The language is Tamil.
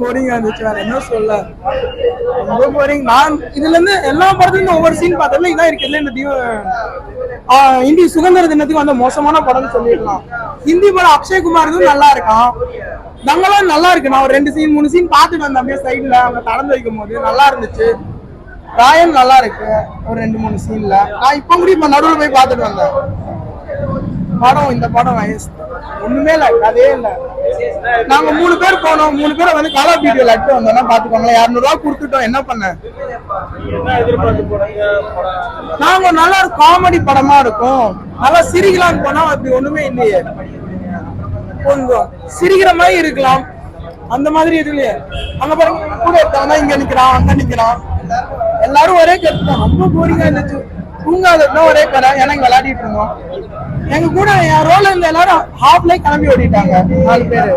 போரிங்கா இருந்துச்சு, வேற என்ன சொல்ல. ரொம்ப போரிங். நான் இதுல இருந்து எல்லா படத்துலயும் ஒவ்வொரு சீன் பார்த்ததுல இதான் இருக்குல்ல இந்த இந்தி சுதந்திர தினத்துக்கு வந்த மோசமான படம்னு சொல்லிடலாம். ஹிந்தி படம் அக்ஷய்குமார் நல்லா இருக்கான், தங்கலாம் நல்லா இருக்கு. நான் ஒரு 2 சீன் 3 சீன் பார்த்துட்டு வந்தேன் அப்படியே சைட்ல அவங்க கடந்து வைக்கும் போது நல்லா இருந்துச்சு. ராயன் நல்லா இருக்கு ஒரு 2 3 சீன்ல. நான் இப்ப கூட இப்ப நடுவில் போய் பார்த்துட்டு வந்தேன். படம் இந்த படம் வயசு ஒண்ணுமே இல்ல, கதையே இல்ல. நாங்க 3 பேர் போனோம், 3 பேரை வந்து கால் ஆஃப் டியூட்டி லட்டு வந்தோம்னா பாத்துக்கோங்களேன். 200 ரூபா கொடுத்துட்டோம், என்ன பண்ண. நாங்க நல்லா காமெடி படமா இருக்கும், நல்லா சிரிக்கலாம்னு போனா அப்படி ஒண்ணுமே இல்லையே. கொஞ்சம் சிரிக்கிற மாதிரி இருக்கலாம் அந்த மாதிரி இதுலயே. அங்க பாருங்க கூட எடுத்தவங்க இங்க நிக்கிறான் அங்க நிக்கிறான், எல்லாரும் ஒரே கருத்து தான். ரொம்ப போரிங்கா இருந்துச்சு. தூங்காததுன்னா ஒரே கடை, எனக்கு விளையாடிட்டு இருந்தோம். எங்க கூட என் ரோல இருந்த எல்லாரும் ஹாஃப்ல கிளம்பி ஓடிட்டாங்க 4 பேரு.